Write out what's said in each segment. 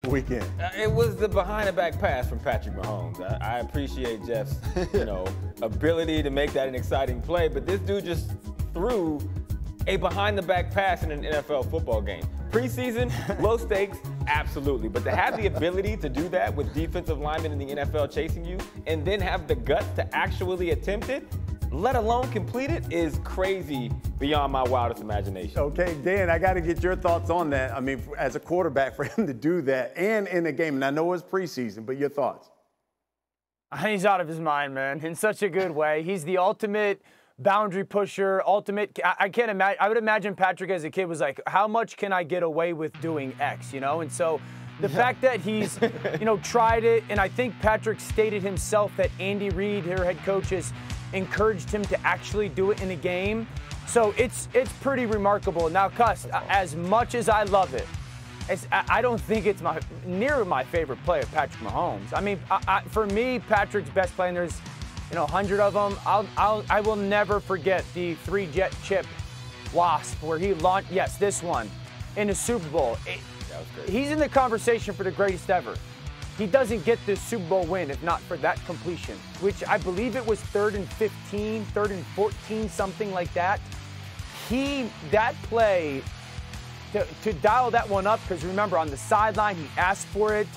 weekend? It was the behind-the-back pass from Patrick Mahomes. I appreciate Jeff's, ability to make that an exciting play, but this dude just threw a behind-the-back pass in an NFL football game. Preseason, low stakes, absolutely. But to have the ability to do that with defensive linemen in the NFL chasing you and then have the guts to actually attempt it, let alone complete it, is crazy beyond my wildest imagination. Okay, Dan, I got to get your thoughts on that. I mean, as a quarterback, for him to do that and in a game, and I know it's preseason, but your thoughts? He's out of his mind, man, in such a good way. He's the ultimate boundary pusher, I can't imagine. I would imagine Patrick as a kid was like, how much can I get away with doing X, And so the fact that he's, tried it, and I think Patrick stated himself that Andy Reid, their head coach, has encouraged him to actually do it in a game. So it's pretty remarkable. Now, Cuss, as much as I love it, I don't think it's near my favorite play of Patrick Mahomes. I mean, for me, Patrick's best play, and there's 100 of them. I will never forget the 3-jet chip wasp where he launched, this one, in the Super Bowl. That was great. He's in the conversation for the greatest ever. He doesn't get this Super Bowl win if not for that completion, which I believe it was 3rd and 15, 3rd and 14, something like that. That play, to dial that one up, because remember, on the sideline, he asked for it.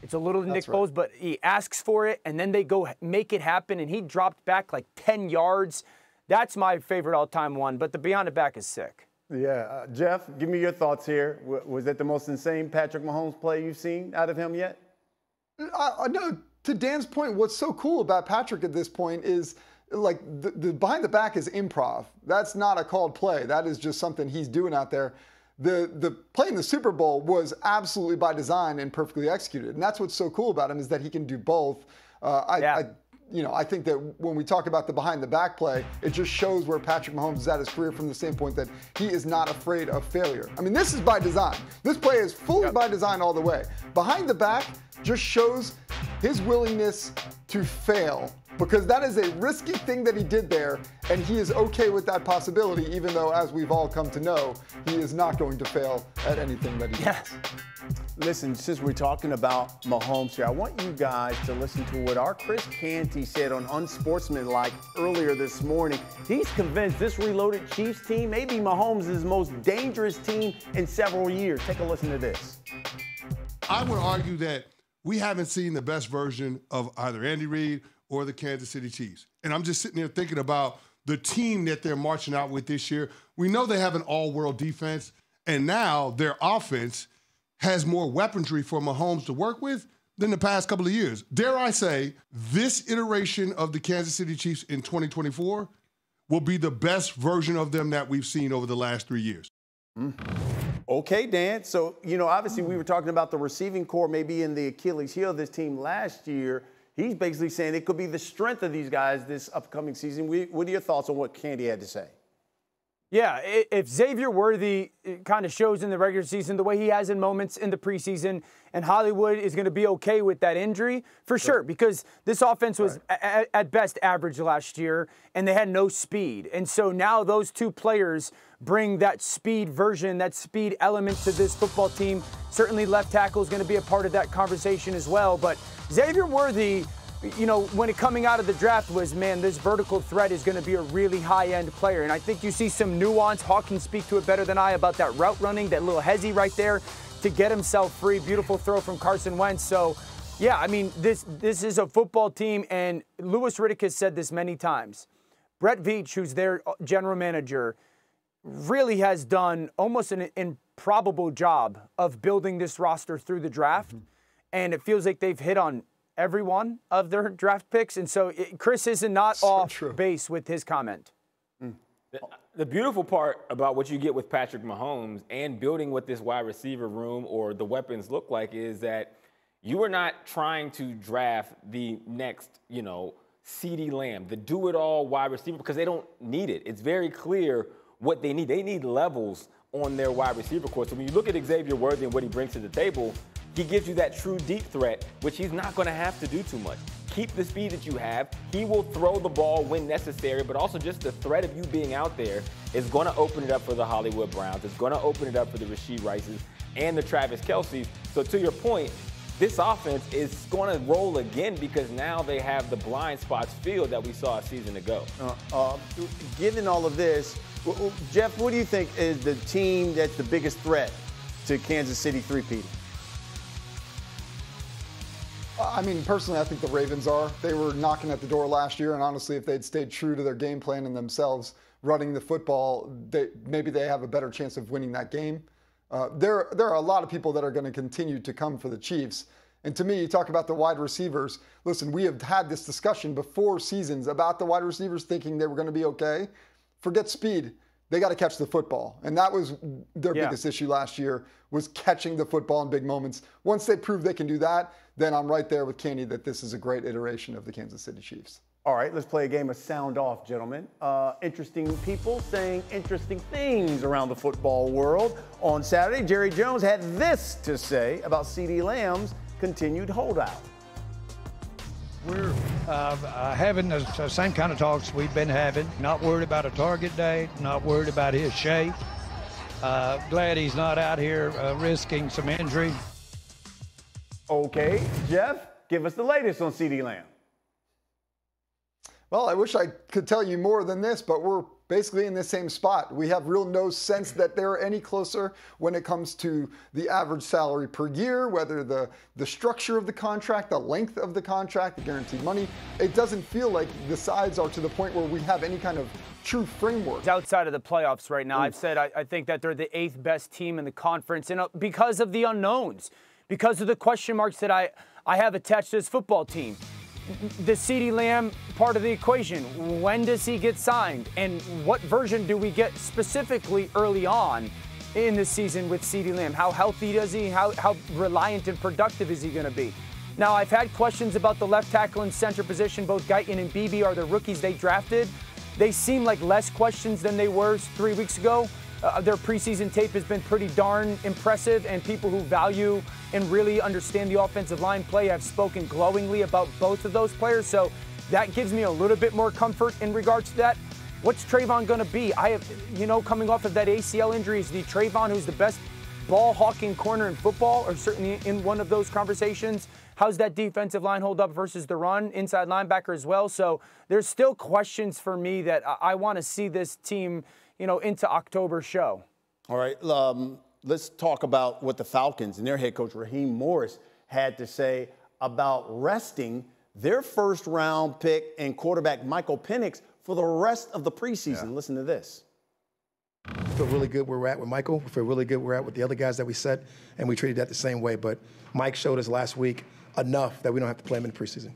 It's a little Nick Foles, but he asks for it, and then they go make it happen, and he dropped back like 10 yards. That's my favorite all-time one, but the beyond the back is sick. Yeah. Jeff, give me your thoughts here. Was that the most insane Patrick Mahomes play you've seen out of him yet? No, to Dan's point, what's so cool about Patrick at this point is, like, the behind the back is improv. That's not a called play. That is just something he's doing out there. The play in the Super Bowl was absolutely by design and perfectly executed. And that's what's so cool about him, is that he can do both. I think that when we talk about the behind the back play, it just shows where Patrick Mahomes is at his career from the standpoint that he is not afraid of failure. I mean, this is by design. This play is fully by design all the way. Behind the back just shows his willingness to fail, because that is a risky thing that he did there, and he is okay with that possibility, even though, as we've all come to know, he is not going to fail at anything that he does. Listen, since we're talking about Mahomes here, I want you guys to listen to what our Chris Canty said on Unsportsmanlike earlier this morning. He's convinced this reloaded Chiefs team may be Mahomes' most dangerous team in several years. Take a listen to this. I would argue that we haven't seen the best version of either Andy Reid or the Kansas City Chiefs. And I'm just sitting there thinking about the team that they're marching out with this year. We know they have an all-world defense, and now their offense has more weaponry for Mahomes to work with than the past couple of years. Dare I say, this iteration of the Kansas City Chiefs in 2024 will be the best version of them that we've seen over the last 3 years. Okay, Dan. So, obviously we were talking about the receiving core maybe in the Achilles heel of this team last year. He's basically saying it could be the strength of these guys this upcoming season. What are your thoughts on what Candy had to say? Yeah, if Xavier Worthy kind of shows in the regular season the way he has in moments in the preseason, and Hollywood is going to be okay with that injury, for sure, because this offense was at best average last year, and they had no speed. And so now those two players bring that speed version, that speed element to this football team. Certainly left tackle is going to be a part of that conversation as well. But Xavier Worthy, when it coming out of the draft was, man, this vertical threat is going to be a really high-end player. And I think you see some nuance. Hawk can speak to it better than I about that route running, that little hezzy right there to get himself free. Beautiful throw from Carson Wentz. So, yeah, I mean, this is a football team, and Louis Riddick has said this many times. Brett Veach, who's their general manager, really has done almost an improbable job of building this roster through the draft. And it feels like they've hit on every one of their draft picks. And so Chris is not off base with his comment. The beautiful part about what you get with Patrick Mahomes and building what this wide receiver room or the weapons look like is that you are not trying to draft the next, CeeDee Lamb, the do-it-all wide receiver, because they don't need it. It's very clear what they need. They need levels on their wide receiver course. So when you look at Xavier Worthy and what he brings to the table, he gives you that true deep threat, which he's not going to have to do too much. Keep the speed that you have. He will throw the ball when necessary, but also just the threat of you being out there is going to open it up for the Hollywood Browns. It's going to open it up for the Rashee Rices. and the Travis Kelce's. So to your point, this offense is going to roll again because now they have the blind spots filled that we saw a season ago. Given all of this, Jeff, what do you think is the team that's the biggest threat to Kansas City three-peating? I mean, personally, I think the Ravens are. They were knocking at the door last year, and honestly, if they'd stayed true to their game plan and themselves running the football, maybe they have a better chance of winning that game. There are a lot of people that are going to continue to come for the Chiefs. And to me, you talk about the wide receivers. Listen, we have had this discussion before seasons about the wide receivers thinking they were going to be okay. Forget speed. They got to catch the football. And that was their biggest issue last year, was catching the football in big moments. Once they prove they can do that, then I'm right there with Kenny that this is a great iteration of the Kansas City Chiefs. All right, let's play a game of sound off, gentlemen. Interesting people saying interesting things around the football world. On Saturday, Jerry Jones had this to say about CeeDee Lamb's continued holdout. We're having the same kind of talks we've been having. Not worried about a target date, not worried about his shape. Glad he's not out here risking some injury. Okay, Jeff, give us the latest on CeeDee Lamb. Well, I wish I could tell you more than this, but we're basically in the same spot. We have no sense that they're any closer when it comes to the average salary per year, whether the structure of the contract, the length of the contract, the guaranteed money. It doesn't feel like the sides are to the point where we have any kind of true framework. It's outside of the playoffs right now. I've said I think that they're the 8th best team in the conference, and because of the unknowns, because of the question marks that I have attached to this football team. The CeeDee Lamb part of the equation. When does he get signed? And what version do we get specifically early on in the season with CeeDee Lamb? How healthy does he? How reliant and productive is he going to be? Now, I've had questions about the left tackle and center position. Both Guyton and Beebe are the rookies they drafted. They seem like less questions than they were 3 weeks ago. Their preseason tape has been pretty darn impressive, and people who value and really understand the offensive line play have spoken glowingly about both of those players. So that gives me a little bit more comfort in regards to that. What's Trayvon going to be? Coming off of that ACL injury, is the Trayvon who's the best ball-hawking corner in football, or certainly in one of those conversations? How's that defensive line hold up versus the run, inside linebacker as well? So there's still questions for me that I want to see this team into October show. All right, let's talk about what the Falcons and their head coach, Raheem Morris, had to say about resting their first-round pick and quarterback Michael Penix for the rest of the preseason. Listen to this. I feel really good where we're at with Michael. We feel really good where we're at with the other guys that we set, and we treated that the same way. But Mike showed us last week enough that we don't have to play him in the preseason.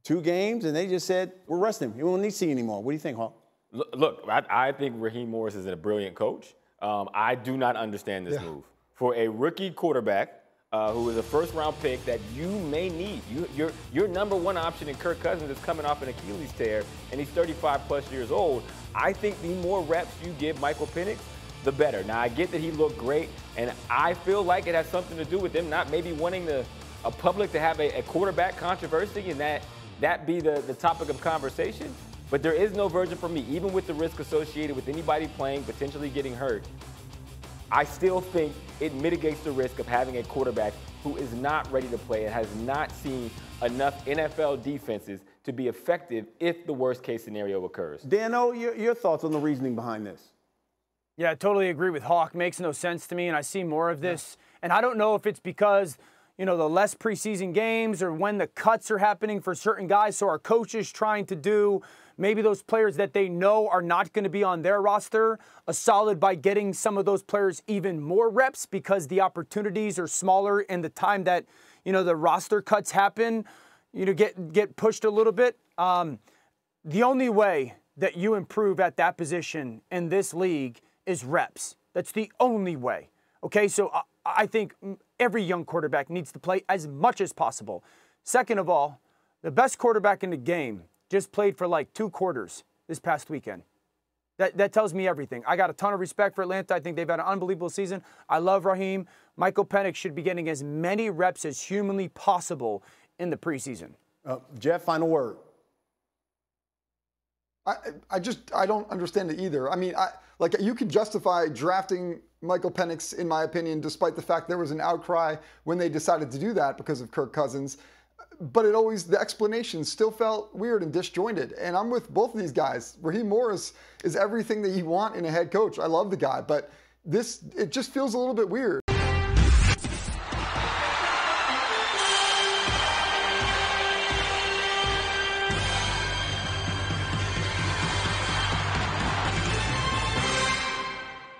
2 games, and they just said, we're resting him. You won't need to see anymore. What do you think, Hawk? Look, I think Raheem Morris is a brilliant coach. I do not understand this move. For a rookie quarterback who is a first-round pick that you may need, your number one option in Kirk Cousins is coming off an Achilles tear, and he's 35-plus years old. I think the more reps you give Michael Penix, the better. Now, I get that he looked great, and I feel like it has something to do with them not maybe wanting a public to have a quarterback controversy and that be the topic of conversation. But there is no version for me, even with the risk associated with anybody playing, potentially getting hurt. I still think it mitigates the risk of having a quarterback who is not ready to play and has not seen enough NFL defenses to be effective if the worst-case scenario occurs. Dano, your thoughts on the reasoning behind this? Yeah, I totally agree with Hawk. Makes no sense to me, and I see more of this. And I don't know if it's because the less preseason games or when the cuts are happening for certain guys, so our coaches trying to do maybe those players that they know are not going to be on their roster a solid by getting some of those players even more reps because the opportunities are smaller and the time that, the roster cuts happen, get pushed a little bit. The only way that you improve at that position in this league is reps. That's the only way. Okay, so I think every young quarterback needs to play as much as possible. Second of all, the best quarterback in the game just played for like 2 quarters this past weekend. That tells me everything. I got a ton of respect for Atlanta. I think they've had an unbelievable season. I love Raheem. Michael Penix should be getting as many reps as humanly possible in the preseason. Jeff, final word. I don't understand it either. I mean, you can justify drafting Michael Penix, in my opinion, despite the fact there was an outcry when they decided to do that because of Kirk Cousins. But the explanation still felt weird and disjointed. And I'm with both of these guys. Raheem Morris is everything that you want in a head coach. I love the guy, but it just feels a little bit weird.